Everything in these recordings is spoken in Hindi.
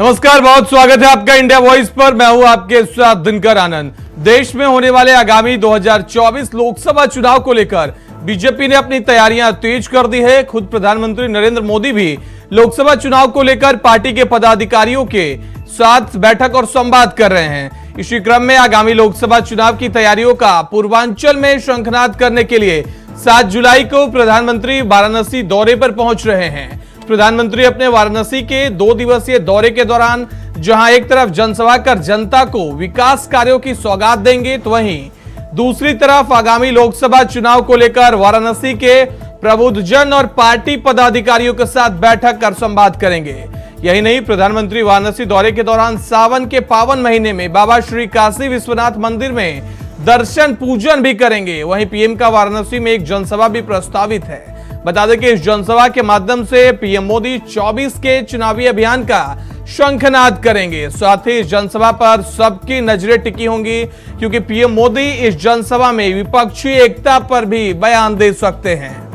नमस्कार, बहुत स्वागत है आपका इंडिया वॉइस पर। मैं हूं आपके साथ दिनकर आनंद। देश में होने वाले आगामी 2024 लोकसभा चुनाव को लेकर बीजेपी ने अपनी तैयारियां तेज कर दी है। खुद प्रधानमंत्री नरेंद्र मोदी भी लोकसभा चुनाव को लेकर पार्टी के पदाधिकारियों के साथ बैठक और संवाद कर रहे हैं। इसी क्रम में आगामी लोकसभा चुनाव की तैयारियों का पूर्वांचल में शंखनाद करने के लिए 7 जुलाई को प्रधानमंत्री वाराणसी दौरे पर पहुंच रहे हैं। प्रधानमंत्री अपने वाराणसी के 2 दिवसीय दौरे के दौरान जहां एक तरफ जनसभा कर जनता को विकास कार्यों की सौगात देंगे, तो वहीं दूसरी तरफ आगामी लोकसभा चुनाव को लेकर वाराणसी के प्रबुद्धजन और पार्टी पदाधिकारियों के साथ बैठक कर संवाद करेंगे। यही नहीं, प्रधानमंत्री वाराणसी दौरे के दौरान सावन के पावन महीने में बाबा श्री काशी विश्वनाथ मंदिर में दर्शन पूजन भी करेंगे। वहीं पीएम का वाराणसी में एक जनसभा भी प्रस्तावित है। बता दें कि इस जनसभा के माध्यम से पीएम मोदी 24 के चुनावी अभियान का शंखनाद करेंगे। साथ ही इस जनसभा पर सबकी नजरें टिकी होंगी, क्योंकि पीएम मोदी इस जनसभा में विपक्षी एकता पर भी बयान दे सकते हैं।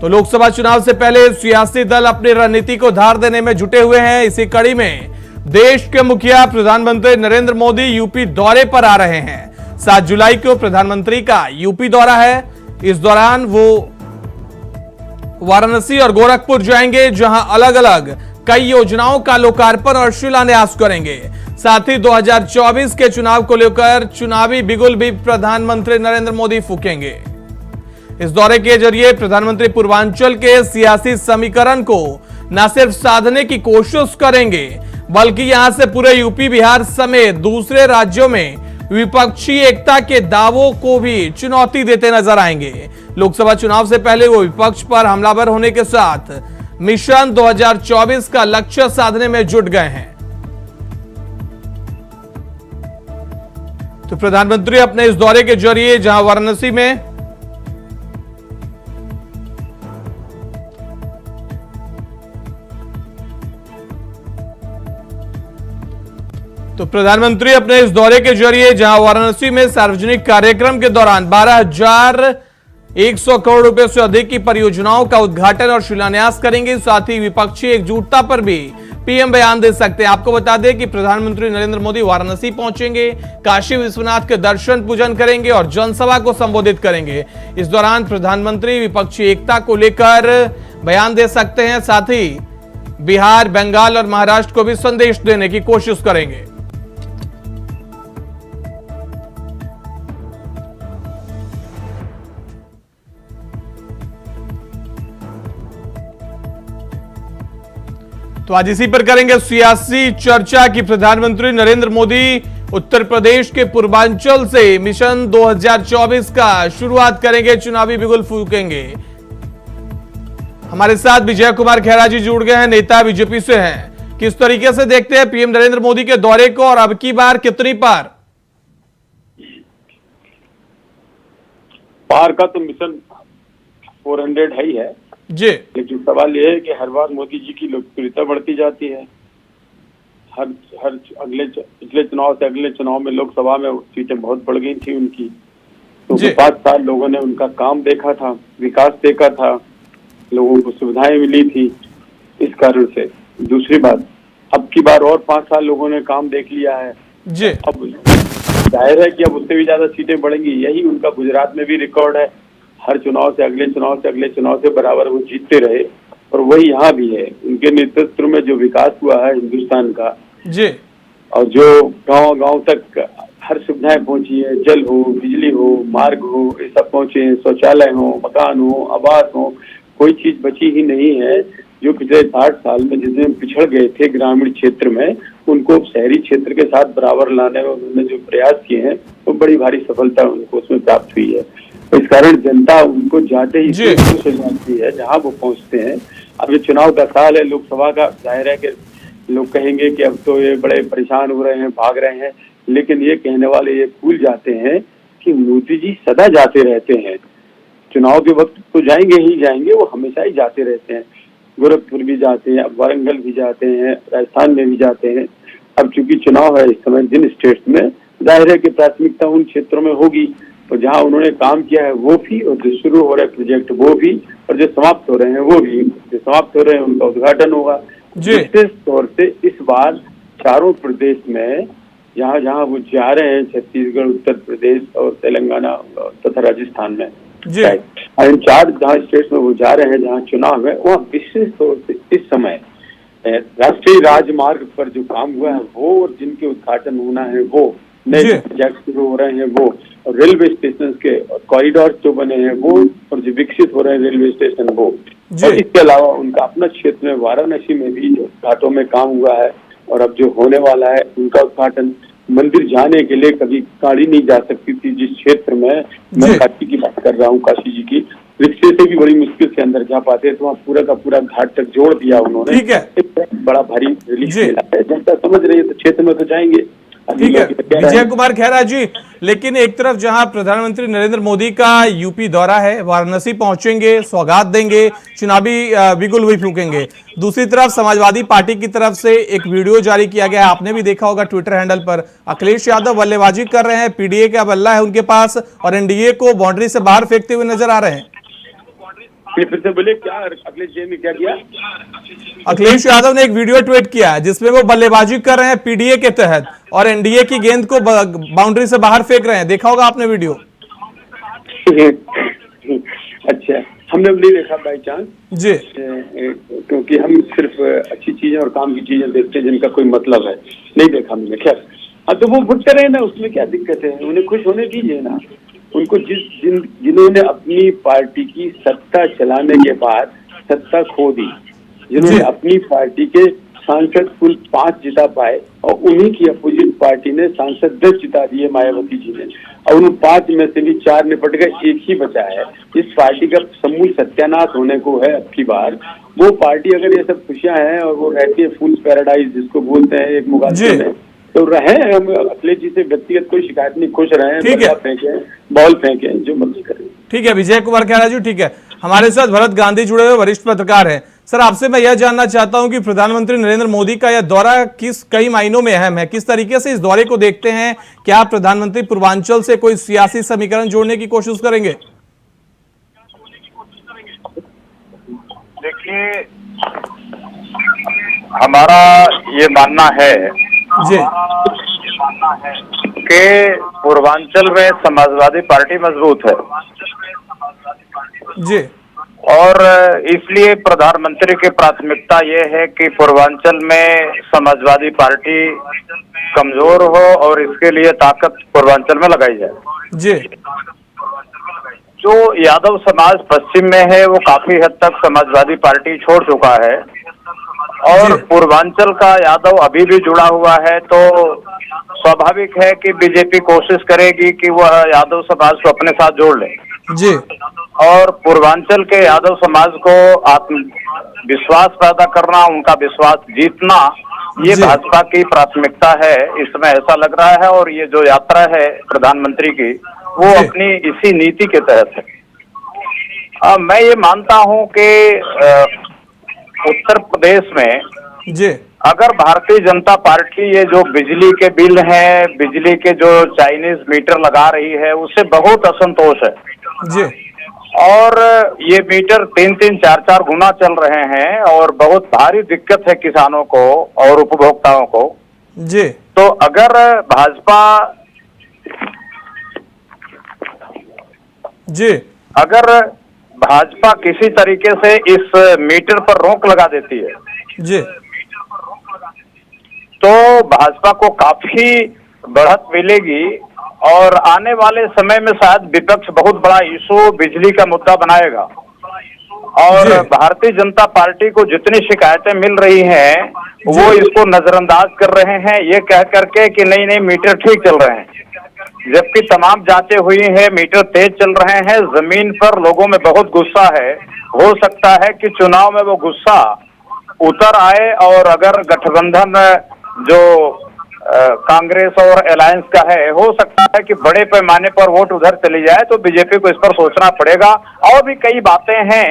तो लोकसभा चुनाव से पहले सियासी दल अपनी रणनीति को धार देने में जुटे हुए हैं। इसी कड़ी में देश के मुखिया प्रधानमंत्री नरेंद्र मोदी यूपी दौरे पर आ रहे हैं। 7 जुलाई को प्रधानमंत्री का यूपी दौरा है। इस दौरान वो वाराणसी और गोरखपुर जाएंगे, जहां अलग अलग कई योजनाओं का लोकार्पण और शिलान्यास करेंगे। साथ ही 2024 के चुनाव को लेकर चुनावी बिगुल भी प्रधानमंत्री नरेंद्र मोदी फूकेंगे। इस दौरे के जरिए प्रधानमंत्री पूर्वांचल के सियासी समीकरण को न सिर्फ साधने की कोशिश करेंगे, बल्कि यहां से पूरे यूपी बिहार समेत दूसरे राज्यों में विपक्षी एकता के दावों को भी चुनौती देते नजर आएंगे। लोकसभा चुनाव से पहले वो विपक्ष पर हमलावर होने के साथ मिशन 2024 का लक्ष्य साधने में जुट गए हैं। तो प्रधानमंत्री अपने इस दौरे के जरिए जहां वाराणसी में वाराणसी में सार्वजनिक कार्यक्रम के दौरान 12,100 करोड़ रुपए से अधिक की परियोजनाओं का उद्घाटन और शिलान्यास करेंगे। साथ ही विपक्षी एकजुटता पर भी पीएम बयान दे सकते हैं। आपको बता दें कि प्रधानमंत्री नरेंद्र मोदी वाराणसी पहुंचेंगे, काशी विश्वनाथ के दर्शन पूजन करेंगे और जनसभा को संबोधित करेंगे। इस दौरान प्रधानमंत्री विपक्षी एकता को लेकर बयान दे सकते हैं। साथ ही बिहार, बंगाल और महाराष्ट्र को भी संदेश देने की कोशिश करेंगे। तो आज इसी पर करेंगे सियासी चर्चा की प्रधानमंत्री नरेंद्र मोदी उत्तर प्रदेश के पूर्वांचल से मिशन 2024 का शुरुआत करेंगे, चुनावी बिगुल फूकेंगे। हमारे साथ विजय कुमार खेरा जी जुड़ गए हैं, नेता बीजेपी से हैं। किस तरीके से देखते हैं पीएम नरेंद्र मोदी के दौरे को, और अब की बार कितनी पार का तो मिशन 400 है ही है जी, लेकिन सवाल यह है कि हर बार मोदी जी की लोकप्रियता बढ़ती जाती है। हर पिछले चुनाव से अगले चुनाव में लोकसभा में सीटें बहुत बढ़ गई थी उनकी। तो 5 साल लोगों ने उनका काम देखा था, विकास देखा था, लोगों को सुविधाएं मिली थी। इस कारण से दूसरी बात, अब की बार और 5 साल लोगों ने काम देख लिया है जी। अब जाहिर है कि अब उससे भी ज्यादा सीटें बढ़ेंगी। यही उनका गुजरात में भी रिकॉर्ड है। हर चुनाव से अगले चुनाव से अगले चुनाव से बराबर वो जीतते रहे, और वही यहाँ भी है। उनके नेतृत्व में जो विकास हुआ है हिंदुस्तान का जी, और जो गांव-गांव तक हर सुविधाएं पहुंची है, जल हो, बिजली हो, मार्ग हो, ये सब पहुंचे हैं, शौचालय हो, मकान हो, आवास हो, कोई चीज बची ही नहीं है। जो पिछले 60 साल में जिसमें पिछड़ गए थे ग्रामीण क्षेत्र में, उनको शहरी क्षेत्र के साथ बराबर लाने में उन्होंने जो प्रयास किए हैं, तो बड़ी भारी सफलता उनको उसमें प्राप्त हुई है। इस कारण जनता उनको जाते ही खुश हो जाती है जहां वो पहुंचते हैं। अब ये चुनाव का साल है लोकसभा का, जाहिर है कि लोग कहेंगे कि अब तो ये बड़े परेशान हो रहे हैं, भाग रहे हैं, लेकिन ये कहने वाले ये भूल जाते हैं कि मोदी जी सदा जाते रहते हैं। चुनाव के वक्त तो जाएंगे ही जाएंगे, वो हमेशा ही जाते रहते हैं। गोरखपुर भी जाते हैं, अब वारंगल भी जाते हैं, राजस्थान में भी जाते हैं। अब चूंकि चुनाव है इस समय जिन स्टेट्स में, जाहिर है कि प्राथमिकता उन क्षेत्रों में होगी, और जहां उन्होंने काम किया है वो भी, और जो शुरू हो रहे प्रोजेक्ट वो भी, और जो समाप्त हो रहे हैं वो भी। जो समाप्त हो रहे हैं उनका उद्घाटन होगा, जी। विशेष तौर से इस बार चारों प्रदेश में जहाँ जहाँ वो जा रहे हैं, छत्तीसगढ़, उत्तर प्रदेश और तेलंगाना तथा राजस्थान में, जी। इन चार जहाँ स्टेट में वो जा रहे हैं, जहाँ चुनाव है, वहाँ विशेष तौर से इस समय राष्ट्रीय राजमार्ग पर जो काम हुआ है वो, और जिनके उद्घाटन होना है वो, नए प्रोजेक्ट शुरू हो रहे हैं वो, और रेलवे स्टेशन के कॉरिडोर जो बने हैं वो, और जो विकसित हो रहे हैं रेलवे स्टेशन वो, और इसके अलावा उनका अपना क्षेत्र में वाराणसी में भी जो घाटों में काम हुआ है और अब जो होने वाला है उनका उद्घाटन। मंदिर जाने के लिए कभी गाड़ी नहीं जा सकती थी जिस क्षेत्र में, मैं काशी की बात कर रहा हूँ, काशी जी की, रिक्शे से भी बड़ी मुश्किल से अंदर जा पाते, तो वहाँ पूरा का पूरा घाट तक जोड़ दिया उन्होंने। ठीक है, बड़ा भारी रिलीफ मिला है, जनता समझ रही है तो क्षेत्र में तो जाएंगे। ठीक है विजय कुमार खैरा जी, लेकिन एक तरफ जहां प्रधानमंत्री नरेंद्र मोदी का यूपी दौरा है, वाराणसी पहुंचेंगे, सौगात देंगे, चुनावी बिगुल भी फूकेंगे, दूसरी तरफ समाजवादी पार्टी की तरफ से एक वीडियो जारी किया गया, आपने भी देखा होगा ट्विटर हैंडल पर, अखिलेश यादव बल्लेबाजी कर रहे हैं, पीडीए का बल्ला है उनके पास और एनडीए को बाउंड्री से बाहर फेंकते हुए नजर आ रहे हैं। फिर से बोले क्या, अखिलेश जी ने क्या किया? अखिलेश यादव ने एक वीडियो ट्वीट किया जिसमें वो बल्लेबाजी कर रहे हैं पीडीए के तहत और एनडीए की गेंद को बाउंड्री से बाहर फेंक रहे हैं, देखा होगा आपने वीडियो। अच्छा, हमने नहीं देखा बाई चांस जी, क्योंकि हम सिर्फ अच्छी चीजें और काम की चीजें देखते हैं जिनका कोई मतलब है, नहीं देखा हमने। खैर, हाँ तो वो भुगते रहे ना, उसमें क्या दिक्कत है, उन्हें खुश होने दीजिए ना। उनको जिन्होंने अपनी पार्टी की सत्ता चलाने के बाद सत्ता खो दी, जिन्होंने अपनी पार्टी के सांसद कुल 5 जिता पाए और उन्हीं की अपोजिट पार्टी ने सांसद 10 जिता दिए, मायावती जी ने, और उन 5 में से भी 4 निपट गए, एक ही बचा है। इस पार्टी का समूल सत्यानाश होने को है अब की बार। वो पार्टी अगर ये सब खुशियां हैं और वो रहती है फुल पैराडाइज जिसको बोलते हैं एक मुकाबले में, तो रहे। हम अखिलेश जी से व्यक्तिगत कोई शिकायत नहीं, खुश रहे, फेंके, बॉल फेंके, जो मर्जी करें। ठीक है विजय कुमार खैरा जी, ठीक है। हमारे साथ भरत गांधी जुड़े हुए वरिष्ठ पत्रकार हैं। सर, आपसे मैं यह जानना चाहता हूं कि प्रधानमंत्री नरेंद्र मोदी का यह दौरा कई मायनों में अहम है, किस तरीके से इस दौरे को देखते हैं? क्या प्रधानमंत्री पूर्वांचल से कोई सियासी समीकरण जोड़ने की कोशिश करेंगे? देखिए, हमारा ये मानना है जी कि पूर्वांचल में समाजवादी पार्टी मजबूत है जी, और इसलिए प्रधानमंत्री की प्राथमिकता ये है कि पूर्वांचल में समाजवादी पार्टी कमजोर हो और इसके लिए ताकत पूर्वांचल में लगाई जाए जी। जो यादव समाज पश्चिम में है वो काफी हद तक समाजवादी पार्टी छोड़ चुका है और पूर्वांचल का यादव अभी भी जुड़ा हुआ है, तो स्वाभाविक है कि बीजेपी कोशिश करेगी कि वह यादव समाज को अपने साथ जोड़ ले जी, और पूर्वांचल के यादव समाज को आत्मविश्वास पैदा करना, उनका विश्वास जीतना, ये भाजपा की प्राथमिकता है। इसमें ऐसा लग रहा है और ये जो यात्रा है प्रधानमंत्री की वो अपनी इसी नीति के तहत है। मैं ये मानता हूं कि उत्तर प्रदेश में जी, अगर भारतीय जनता पार्टी ये जो बिजली के बिल हैं, बिजली के जो चाइनीज मीटर लगा रही है, उससे बहुत असंतोष है जी, और ये मीटर 3-3, 4-4 गुना चल रहे हैं और बहुत भारी दिक्कत है किसानों को और उपभोक्ताओं को जी। तो अगर भाजपा किसी तरीके से इस मीटर पर रोक लगा देती है जी, तो भाजपा को काफी बढ़त मिलेगी और आने वाले समय में शायद विपक्ष बहुत बड़ा इशू बिजली का मुद्दा बनाएगा और भारतीय जनता पार्टी को जितनी शिकायतें मिल रही हैं वो इसको नजरअंदाज कर रहे हैं, ये कह करके कि नहीं मीटर ठीक चल रहे हैं, जबकि तमाम जांचें हुई हैं, मीटर तेज चल रहे हैं। जमीन पर लोगों में बहुत गुस्सा है, हो सकता है कि चुनाव में वो गुस्सा उतर आए और अगर गठबंधन जो कांग्रेस और अलायंस का है, हो सकता है कि बड़े पैमाने पर वोट उधर चली जाए, तो बीजेपी को इस पर सोचना पड़ेगा। और भी कई बातें हैं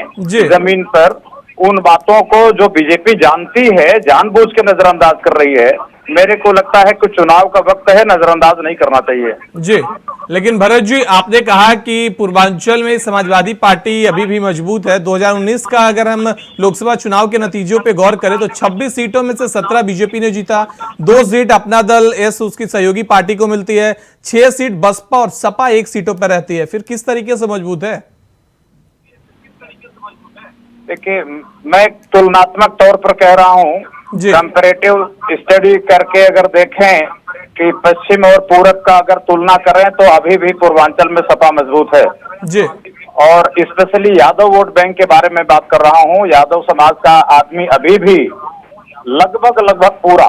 जमीन पर, उन बातों को जो बीजेपी जानती है जानबूझ के नजरअंदाज कर रही है। मेरे को लगता है कि चुनाव का वक्त है, नजरअंदाज नहीं करना चाहिए। जी, लेकिन भरत जी, आपने कहा कि पूर्वांचल में समाजवादी पार्टी अभी भी मजबूत है। 2019 का अगर हम लोकसभा चुनाव के नतीजों पे गौर करें तो 26 सीटों में से 17 बीजेपी ने जीता, 2 सीट अपना दल एस उसकी सहयोगी पार्टी को मिलती है, 6 सीट बसपा और सपा 1 सीटों पर रहती है। फिर किस तरीके से मजबूत है? देखिए, मैं तुलनात्मक तौर पर कह रहा हूँ, कंपैरेटिव स्टडी करके अगर देखें कि पश्चिम और पूरब का अगर तुलना करें तो अभी भी पूर्वांचल में सपा मजबूत है जी। और स्पेशली यादव वोट बैंक के बारे में बात कर रहा हूँ। यादव समाज का आदमी अभी भी लगभग पूरा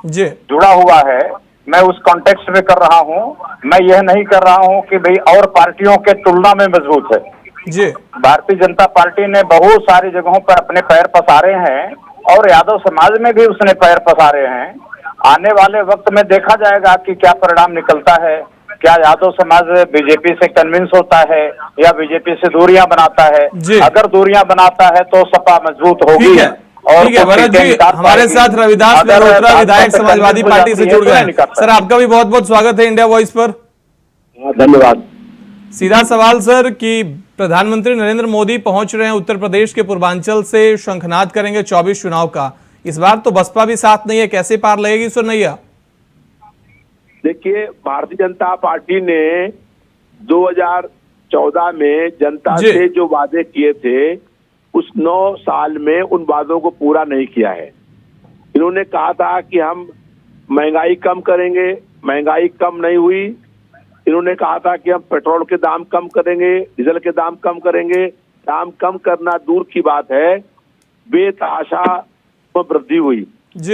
जी जुड़ा हुआ है। मैं उस कॉन्टेक्स्ट में कर रहा हूँ, मैं यह नहीं कर रहा हूँ कि भाई और पार्टियों के तुलना में मजबूत है। जी। भारतीय जनता पार्टी ने बहुत सारी जगहों पर अपने पैर पसारे हैं और यादव समाज में भी उसने पैर पसारे हैं। आने वाले वक्त में देखा जाएगा कि क्या परिणाम निकलता है। क्या यादव समाज बीजेपी से कन्विंस होता है या बीजेपी से दूरियां बनाता है? अगर दूरियां बनाता है तो सपा मजबूत होगी। और ठीक है भरत जी, हमारे साथ रविदास मल्होत्रा विधायक समाजवादी पार्टी से जुड़ गए। सर, आपका भी बहुत बहुत स्वागत है इंडिया वॉइस पर। धन्यवाद। सीधा सवाल सर कि प्रधानमंत्री नरेंद्र मोदी पहुंच रहे हैं उत्तर प्रदेश के पूर्वांचल से, शंखनाद करेंगे 24 चुनाव का। इस बार तो बसपा भी साथ नहीं है, कैसे पार लगेगी सुनैया? देखिए, भारतीय जनता पार्टी ने 2014 में जनता से जो वादे किए थे उस 9 साल में उन वादों को पूरा नहीं किया है। इन्होंने कहा था कि हम महंगाई कम करेंगे, महंगाई कम नहीं हुई। इन्होंने कहा था कि हम पेट्रोल के दाम कम करेंगे, डीजल के दाम कम करेंगे। दाम कम करना दूर की बात है, बेतहाशा वृद्धि हुई।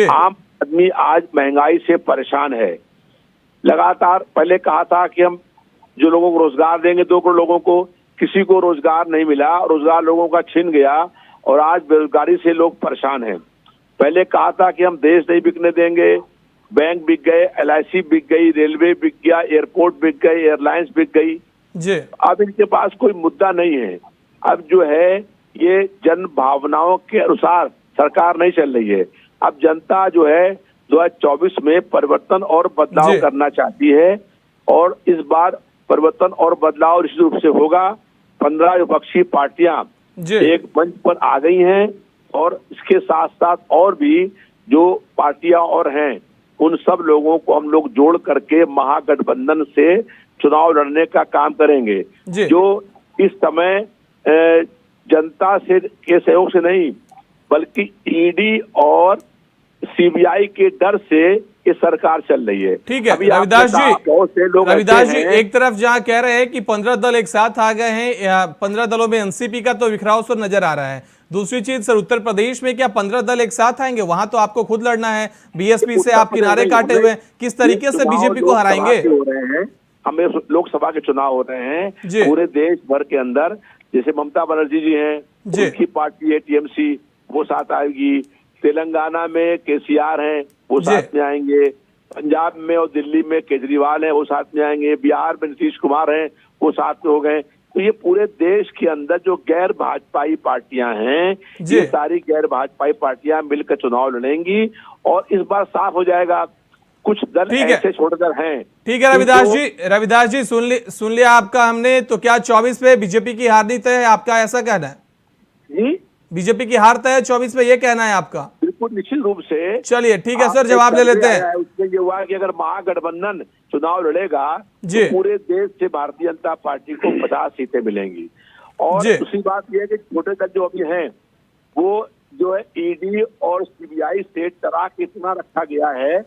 आम आदमी आज महंगाई से परेशान है। लगातार पहले कहा था कि हम जो लोगों को रोजगार देंगे, 2 करोड़ लोगों को, किसी को रोजगार नहीं मिला, रोजगार लोगों का छिन गया और आज बेरोजगारी से लोग परेशान हैं। पहले कहा था कि हम देश नहीं बिकने देंगे, बैंक बिक गए, LIC बिक गई, रेलवे बिक गया, एयरपोर्ट बिक गए, एयरलाइंस बिक गई। अब इनके पास कोई मुद्दा नहीं है। अब जो है ये जन भावनाओं के अनुसार सरकार नहीं चल रही है। अब जनता जो है 2024 में परिवर्तन और बदलाव करना चाहती है और इस बार परिवर्तन और बदलाव निश्चित रूप से होगा। 15 विपक्षी पार्टियां एक मंच पर आ गई हैं और इसके साथ साथ और भी जो पार्टियां और हैं उन सब लोगों को हम लोग जोड़ करके महागठबंधन से चुनाव लड़ने का काम करेंगे, जो इस समय जनता से के सहयोग से नहीं बल्कि ईडी और CBI के डर से ये सरकार चल रही है। ठीक है रविदास जी, रविदास जी, एक तरफ जहां कह रहे हैं कि 15 दल एक साथ आ गए हैं, 15 दलों में एनसीपी का तो बिखराव सो नजर आ रहा है। दूसरी चीज सर, उत्तर प्रदेश में क्या 15 दल एक साथ आएंगे? वहां तो आपको खुद लड़ना है, बीएसपी से आप किनारे काटे हुए, किस तरीके से बीजेपी को हराएंगे? हमें लोकसभा के चुनाव हो रहे हैं पूरे देश भर के अंदर। जैसे ममता बनर्जी जी हैं, उनकी पार्टी है TMC, वो साथ आएगी। तेलंगाना में KCR हैं, वो साथ में आएंगे। पंजाब में और दिल्ली में केजरीवाल हैं, वो साथ में आएंगे। बिहार में नीतीश कुमार हैं, वो साथ में हो गए। तो ये पूरे देश के अंदर जो गैर भाजपाई पार्टियां हैं, ये सारी गैर भाजपाई पार्टियां मिलकर चुनाव लड़ेंगी और इस बार साफ हो जाएगा। कुछ दल ऐसे छोटे दल हैं। ठीक है रविदास जी, सुन लिया आपका हमने। तो क्या 24 पे बीजेपी की हार तय है, आपका ऐसा कहना है? जी, बीजेपी की हार तय है 24 पे, ये कहना है आपका? बिल्कुल निश्चित रूप से। चलिए ठीक है सर, जवाब ले लेते हैं। उसमें ये हुआ कि अगर महागठबंधन चुनाव लड़ेगा तो पूरे देश से भारतीय जनता पार्टी को 50 सीटें मिलेंगी। और दूसरी बात यह है कि छोटे दल जो अभी हैं वो जो है ईडी और CBI से डरा के इतना रखा गया है,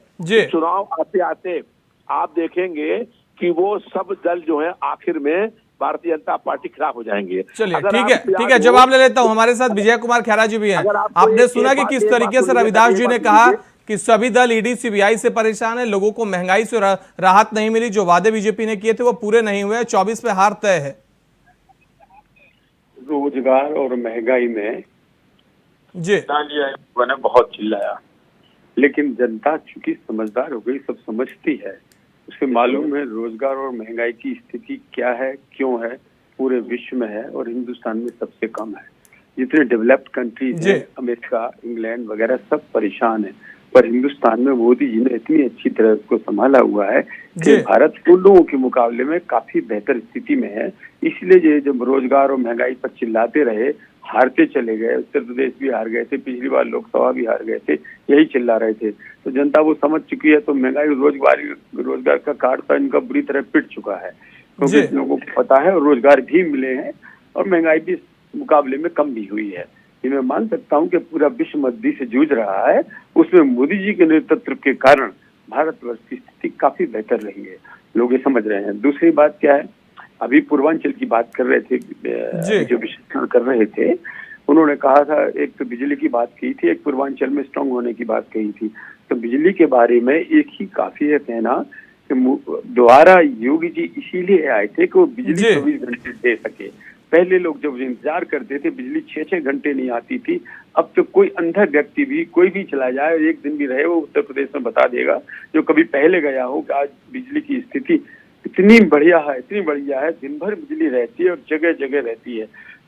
चुनाव आते आते आप देखेंगे कि वो सब दल जो है आखिर में भारतीय जनता पार्टी खिलाफ हो जाएंगे। चलिए ठीक है, जवाब ले लेता हूं। हमारे साथ विजय कुमार खैरा जी भी हैं। आपने सुना कि किस तरीके से रविदास जी ने कहा कि सभी दल ईडी CBI से परेशान है, लोगों को महंगाई से राहत नहीं मिली, जो वादे बीजेपी ने किए थे वो पूरे नहीं हुए, 24 पे हार तय है। रोजगार और महंगाई में मैंने बहुत चिल्लाया, लेकिन जनता चूंकि समझदार हो गई, सब समझती है, उसे मालूम है रोजगार और महंगाई की स्थिति क्या है, क्यों है, पूरे विश्व में है और हिंदुस्तान में सबसे कम है। जितने डेवलप्ड कंट्रीज हैं, अमेरिका, इंग्लैंड वगैरह, सब परेशान है। पर हिंदुस्तान में मोदी जी ने इतनी अच्छी तरह उसको संभाला हुआ है कि भारत उन लोगों के मुकाबले में काफी बेहतर स्थिति में है। इसलिए जब रोजगार और महंगाई पर चिल्लाते रहे, हारते चले गए, उत्तर प्रदेश भी हार गए थे, पिछली बार लोकसभा भी हार गए थे, यही चिल्ला रहे थे, तो जनता वो समझ चुकी है। तो महंगाई रोजगार का कार्ड इनका बुरी तरह पिट चुका है, क्योंकि लोगों को पता है और रोजगार भी मिले हैं और महंगाई भी मुकाबले में कम भी हुई है। ये मैं मान सकता हूँ कि पूरा विश्व मंदी से जूझ रहा है, उसमें मोदी जी के नेतृत्व के कारण भारतवर्ष की स्थिति काफी बेहतर रही है, लोग ये समझ रहे हैं। दूसरी बात क्या है, अभी पूर्वांचल की बात कर रहे थे, जो विश्लेषण कर रहे थे, उन्होंने कहा था, एक तो बिजली की बात की थी, एक पूर्वांचल में स्ट्रांग होने की बात कही थी। तो बिजली के बारे में एक ही काफी है कहना कि दोबारा योगी जी इसीलिए आए थे कि वो बिजली 24 घंटे दे सके। पहले लोग जब इंतजार करते थे, बिजली 6-6 घंटे नहीं आती थी। अब तो कोई अंधा व्यक्ति भी, कोई भी चला जाए, एक दिन भी रहे, वो उत्तर प्रदेश में बता देगा, जो कभी पहले गया हो, कि आज बिजली की स्थिति इतनी बढ़िया है, दिन भर बिजली रहती है और जगह जगह रहती है।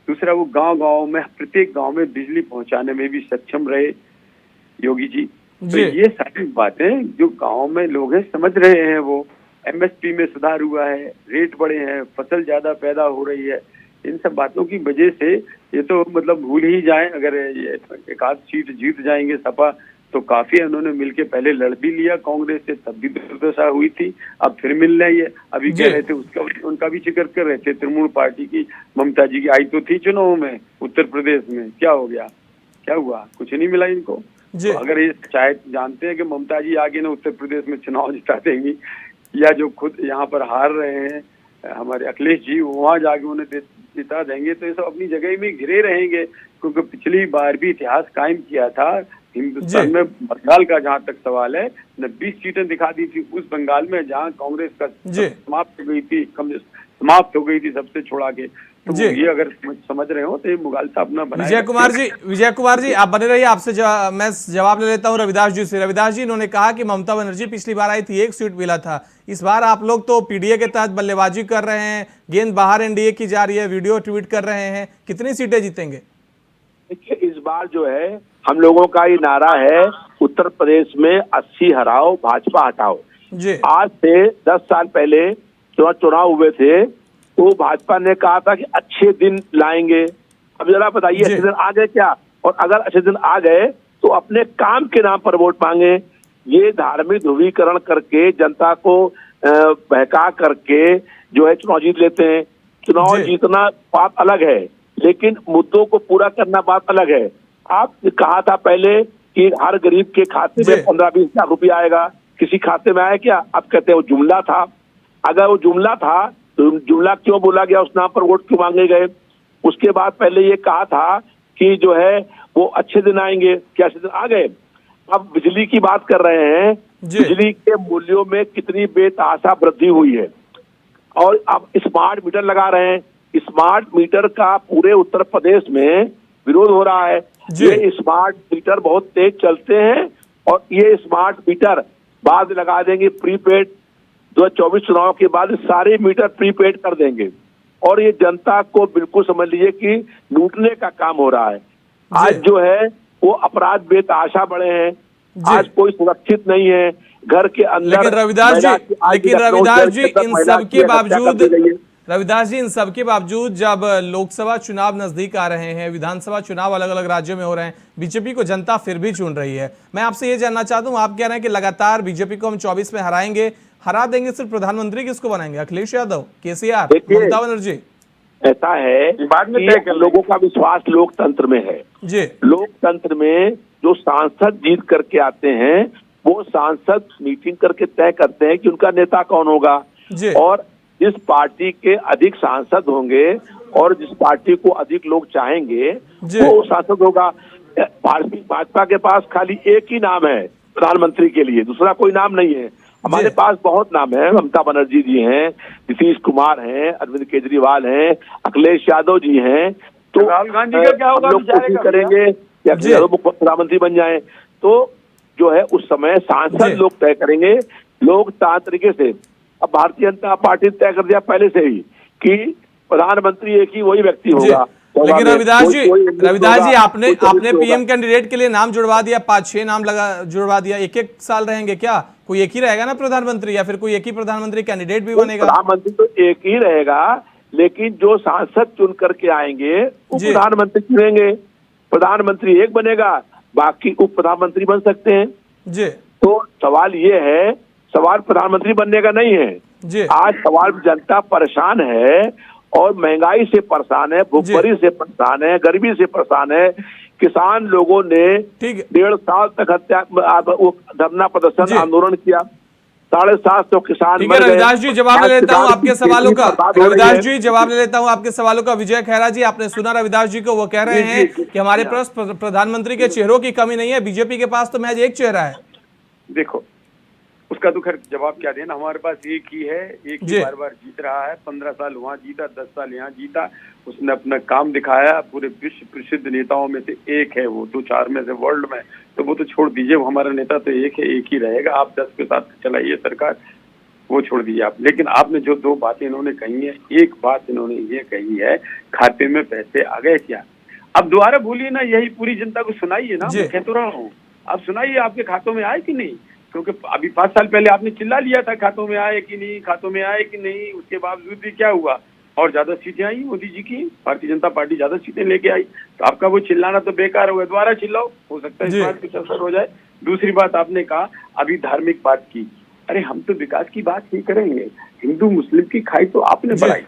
दूसरा, वो गांव-गांव में, प्रत्येक गांव में बिजली पहुंचाने में भी सक्षम रहे योगी जी। तो ये सारी बातें जो गांव में लोग हैं समझ रहे हैं। वो एमएसपी में सुधार हुआ है, रेट बढ़े हैं, फसल ज्यादा पैदा हो रही है। इन सब बातों की वजह से ये तो मतलब भूल ही जाएं, अगर ये एक आध सीट जीत जाएंगे सपा तो काफी। उन्होंने मिलके पहले लड़ भी लिया कांग्रेस से, तब भी दुर्दशा हुई थी, अब फिर मिल रही है। अभी कह रहे थे उनका भी जिक्र कर रहे थे, तृणमूल पार्टी की ममता जी की आई तो थी चुनाव में उत्तर प्रदेश में, क्या हो गया, क्या हुआ, कुछ नहीं मिला इनको। तो अगर ये चाहे जानते हैं कि ममता जी आगे ना उत्तर प्रदेश में चुनाव जिता देंगी, या जो खुद यहाँ पर हार रहे हैं हमारे अखिलेश जी, वहाँ जाके उन्हें जिता देंगे, तो ये सब अपनी जगह में घिरे रहेंगे। क्योंकि पिछली बार भी इतिहास कायम किया था हिंदुस्तान में। बंगाल का जहाँ तक सवाल है, 20 सीटें दिखा दी थी उस बंगाल में जहाँ कांग्रेस का समाप्त हो गई थी सबसे छोड़ा के। तो ये अगर समझ रहे हो तो ये मुगालसा अपना बनाए। विजय कुमार जी आप बने रहिए, आपसे मैं जवाब ले लेता हूँ रविदास जी से। रविदास जी, इन्होंने कहा कि ममता बनर्जी पिछली बार आई थी, 1 सीट मिला था, इस बार आप लोग तो पीडीए के तहत बल्लेबाजी कर रहे हैं, गेंद बाहर एनडीए की जा रही है, वीडियो ट्वीट कर रहे हैं, कितनी सीटें जीतेंगे? देखिए, इस बार जो है हम लोगों का ये नारा है, उत्तर प्रदेश में 80 हराओ, भाजपा हटाओ। आज से 10 साल पहले चुनाव हुए थे, तो भाजपा ने कहा था कि अच्छे दिन लाएंगे। अब जरा बताइए, अच्छे दिन आ गए क्या? और अगर अच्छे दिन आ गए तो अपने काम के नाम पर वोट मांगे। ये धार्मिक ध्रुवीकरण करके जनता को बहका करके जो है चुनाव जीत लेते हैं। चुनाव जीतना बात अलग है, लेकिन मुद्दों को पूरा करना बात अलग है। आप कहा था पहले कि हर गरीब के खाते में 15-20 लाख रुपया आएगा, किसी खाते में आया क्या? आप कहते हैं वो जुमला था। अगर वो जुमला था तो जुमला क्यों बोला गया, उस नाम पर वोट क्यों मांगे गए? उसके बाद पहले ये कहा था कि जो है वो अच्छे दिन आएंगे, क्या अच्छे दिन आ गए? अब बिजली की बात कर रहे हैं, बिजली के मूल्यों में कितनी बेतहाशा वृद्धि हुई है। और अब स्मार्ट मीटर लगा रहे हैं, स्मार्ट मीटर का पूरे उत्तर प्रदेश में विरोध हो रहा है। ये स्मार्ट मीटर बहुत तेज चलते हैं और ये स्मार्ट मीटर बाद लगा देंगे प्रीपेड। 2024 चुनाव के बाद सारे मीटर प्रीपेड कर देंगे और ये जनता को बिल्कुल समझ लीजिए कि लूटने का काम हो रहा है। आज जो है वो अपराध बेतहाशा बढ़े हैं, आज कोई सुरक्षित नहीं है घर के अंदर। लेकिन रविदास जी इन सब के बावजूद जब लोकसभा चुनाव नजदीक आ रहे हैं, विधानसभा चुनाव अलग अलग राज्यों में हो रहे हैं, बीजेपी को जनता फिर भी चुन रही है। मैं आपसे ये जानना चाहता हूँ, आप कह रहे हैं कि लगातार बीजेपी को हम 24 में हराएंगे, हरा देंगे, सिर्फ प्रधानमंत्री किसको बनाएंगे? अखिलेश यादव, केसीआर, ममता बनर्जी? ऐसा है बाद में लोगों का विश्वास लोकतंत्र में है। लोकतंत्र में जो सांसद जीत करके आते हैं वो सांसद मीटिंग करके तय करते हैं कि उनका नेता कौन होगा, और जिस पार्टी के अधिक सांसद होंगे और जिस पार्टी को अधिक लोग चाहेंगे वो सांसद होगा। भाजपा के पास खाली एक ही नाम है प्रधानमंत्री के लिए, दूसरा कोई नाम नहीं है। हमारे पास बहुत नाम है, ममता बनर्जी जी हैं, नीतीश कुमार हैं, अरविंद केजरीवाल हैं, अखिलेश यादव जी हैं। तो राहुल गांधी का क्या होगा? लोग कोशिश करेंगे कि अखिलेश यादव प्रधानमंत्री बन जाएं, तो जो है उस समय सांसद लोग तय करेंगे लोकतांत्रिक से। अब भारतीय जनता पार्टी तय कर दिया पहले से ही कि प्रधानमंत्री एक ही वही व्यक्ति होगा। लेकिन रविदास जी, आपने होगा। पीएम कैंडिडेट के लिए नाम जुड़वा दिया, 5-6 नाम जुड़वा दिया। एक एक साल रहेंगे क्या? कोई एक ही रहेगा ना प्रधानमंत्री, या फिर कोई एक ही प्रधानमंत्री कैंडिडेट भी बनेगा? प्रधानमंत्री तो एक ही रहेगा, लेकिन जो सांसद चुन करके आएंगे वो प्रधानमंत्री चुनेंगे। प्रधानमंत्री एक बनेगा, बाकी उप प्रधानमंत्री बन सकते हैं जी। तो सवाल ये है, सवाल प्रधानमंत्री बनने का नहीं है जी। आज सवाल जनता परेशान है और महंगाई से परेशान है, भूखमरी से परेशान है, गरीबी से परेशान है। किसान लोगों ने 1.5 साल तक धरना प्रदर्शन आंदोलन किया, 750 किसान ठीक है रविदास जी, जवाब ले लेता हूं आपके सवालों का। रविदास जी, जवाब ले लेता हूं आपके सवालों का। विजय खैरा जी, आपने सुना रविदास जी को, वो कह रहे हैं कि हमारे पास प्रधानमंत्री के चेहरों की कमी नहीं है, बीजेपी के पास तो महज एक चेहरा है। देखो, उसका तो खैर जवाब क्या देना, हमारे पास एक ही है, एक ही बार बार जीत रहा है। 15 साल वहाँ जीता, 10 साल यहाँ जीता, उसने अपना काम दिखाया। पूरे विश्व प्रसिद्ध नेताओं में से एक है वो, तो 4 में से वर्ल्ड में, तो वो तो छोड़ दीजिए, वो हमारा नेता तो एक है, एक ही रहेगा। आप 10 के साथ चलाइए सरकार, वो छोड़ दीजिए आप। लेकिन आपने जो 2 बातें इन्होंने कही है, एक बात इन्होंने ये कही है, खाते में पैसे आ गए क्या? अब दोबारा भूलिए ना, यही पूरी जनता को सुनाइए ना, मैं कह तो रहा हूँ, आप सुनाइए आपके खातों में आए कि नहीं। क्योंकि अभी 5 साल पहले आपने चिल्ला लिया था खातों में आए कि नहीं, खातों में आए कि नहीं, उसके बावजूद भी क्या हुआ, और ज्यादा सीटें आई मोदी जी की, भारतीय जनता पार्टी ज्यादा सीटें लेके आई, तो आपका वो चिल्लाना तो बेकार हो गया। दोबारा चिल्लाओ, हो सकता है इस बात कुछ असर हो जाए। दूसरी बात आपने कहा अभी धार्मिक बात की, अरे हम तो विकास की बात ही करेंगे, हिंदू मुस्लिम की खाई तो आपने बढ़ाई,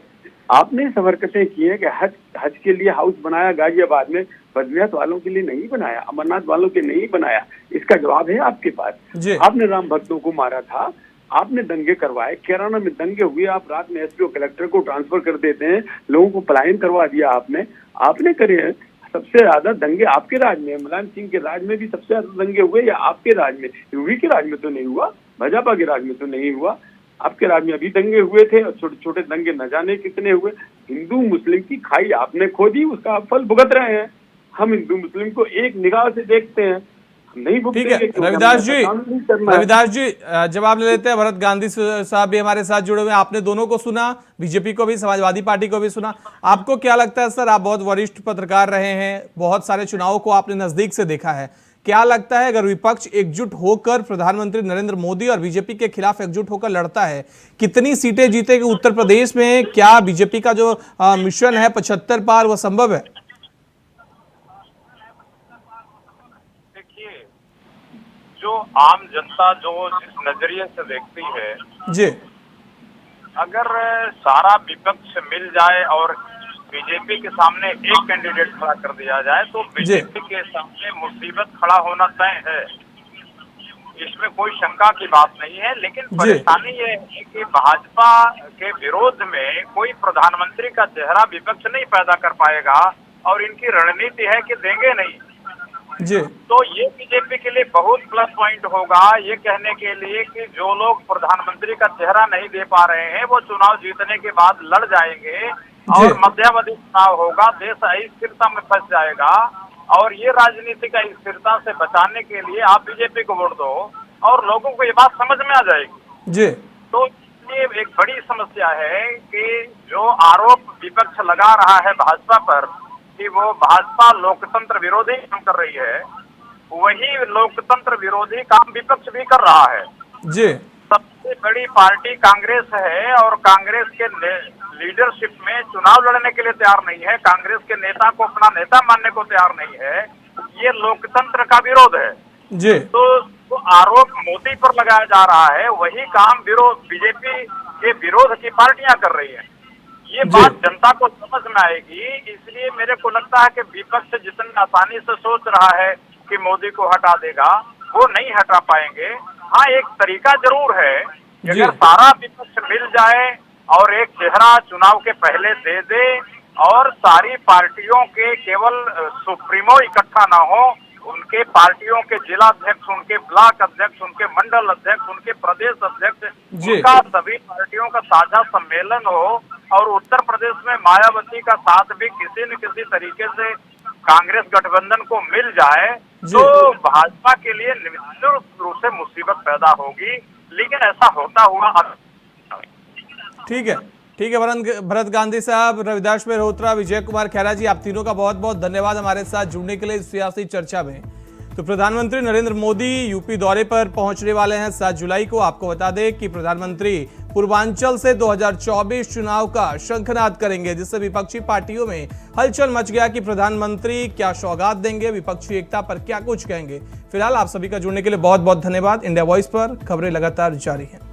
आपने सब हरकतें की है कि हज के लिए हाउस बनाया गाजियाबाद में, बद्रीनाथ वालों के लिए नहीं बनाया, अमरनाथ वालों के नहीं बनाया। इसका जवाब है आपके पास। आपने राम भक्तों को मारा था, आपने दंगे करवाए, कैराना में दंगे हुए, आप रात में एसपी कलेक्टर को ट्रांसफर कर देते हैं, लोगों को पलायन करवा दिया आपने करे हैं। सबसे ज्यादा दंगे आपके राज में, मुलायम सिंह के राज में भी सबसे ज्यादा दंगे हुए या आपके राज में? योगी के राज में तो नहीं हुआ, भाजपा के राज में तो नहीं हुआ, आपके राज में अभी दंगे हुए थे, और छोटे छोटे दंगे न जाने कितने हुए। हिंदू मुस्लिम की खाई आपने खोदी, उसका आप फल भुगत रहे हैं। हम हिंदू मुस्लिम को एक निगाह से देखते हैं, नहीं। ठीक है रविदास जी, जवाब ले लेते हैं। भरत गांधी साहब भी हमारे साथ जुड़े हुए हैं, आपने दोनों को सुना, बीजेपी को भी, समाजवादी पार्टी को भी सुना। आपको क्या लगता है सर, आप बहुत वरिष्ठ पत्रकार रहे हैं, बहुत सारे चुनावों को आपने नजदीक से देखा है, क्या लगता है अगर विपक्ष एकजुट होकर प्रधानमंत्री नरेंद्र मोदी और बीजेपी के खिलाफ एकजुट होकर लड़ता है, कितनी सीटें जीतेगी उत्तर प्रदेश में? क्या बीजेपी का जो मिशन है 75 पार, वो संभव है? जो आम जनता जो जिस नजरिए से देखती है जी, अगर सारा विपक्ष मिल जाए और बीजेपी के सामने एक कैंडिडेट खड़ा कर दिया जाए तो बीजेपी के सामने मुसीबत खड़ा होना तय है, इसमें कोई शंका की बात नहीं है। लेकिन परेशानी ये है कि भाजपा के विरोध में कोई प्रधानमंत्री का चेहरा विपक्ष नहीं पैदा कर पाएगा, और इनकी रणनीति है कि देंगे नहीं जी। तो ये बीजेपी के लिए बहुत प्लस पॉइंट होगा ये कहने के लिए कि जो लोग प्रधानमंत्री का चेहरा नहीं दे पा रहे हैं वो चुनाव जीतने के बाद लड़ जाएंगे, और मध्यावधि चुनाव होगा, देश अस्थिरता में फंस जाएगा। और ये राजनीति का स्थिरता से बचाने के लिए आप बीजेपी को वोट दो, और लोगों को ये बात समझ में आ जाएगी जी। तो ये एक बड़ी समस्या है कि जो आरोप विपक्ष लगा रहा है भाजपा पर कि वो भाजपा लोकतंत्र विरोधी काम कर रही है, वही लोकतंत्र विरोधी काम विपक्ष भी कर रहा है जी। सबसे बड़ी पार्टी कांग्रेस है, और कांग्रेस के लीडरशिप में चुनाव लड़ने के लिए तैयार नहीं है, कांग्रेस के नेता को अपना नेता मानने को तैयार नहीं है, ये लोकतंत्र का विरोध है जी। तो आरोप मोदी पर लगाया जा रहा है, वही काम बीजेपी के विरोध की पार्टियां कर रही है। ये बात जनता को समझ में आएगी, इसलिए मेरे को लगता है कि विपक्ष जितनी आसानी से सोच रहा है कि मोदी को हटा देगा, वो नहीं हटा पाएंगे। हाँ, एक तरीका जरूर है, अगर सारा विपक्ष मिल जाए और एक चेहरा चुनाव के पहले दे दे, और सारी पार्टियों के केवल सुप्रीमो इकट्ठा ना हो, उनके पार्टियों के जिला अध्यक्ष, उनके ब्लॉक अध्यक्ष, उनके मंडल अध्यक्ष, उनके प्रदेश अध्यक्ष, उनका सभी पार्टियों का साझा सम्मेलन हो, और उत्तर प्रदेश में मायावती का साथ भी किसी न किसी तरीके से कांग्रेस गठबंधन को मिल जाए तो भाजपा के लिए निश्चित रूप से मुसीबत पैदा होगी, लेकिन ऐसा होता हुआ ठीक है ठीक है भरत गांधी साहब, रविदास मेहरोत्रा, विजय कुमार खैरा जी, आप तीनों का बहुत बहुत धन्यवाद हमारे साथ जुड़ने के लिए इस सियासी चर्चा में। तो प्रधानमंत्री नरेंद्र मोदी यूपी दौरे पर पहुंचने वाले हैं 7 जुलाई को। आपको बता दें कि प्रधानमंत्री पूर्वांचल से 2024 चुनाव का शंखनाद करेंगे, जिससे विपक्षी पार्टियों में हलचल मच गया कि प्रधानमंत्री क्या सौगात देंगे, विपक्षी एकता पर क्या कुछ कहेंगे। फिलहाल आप सभी का जुड़ने के लिए बहुत बहुत धन्यवाद। इंडिया वॉइस पर खबरें लगातार जारी हैं।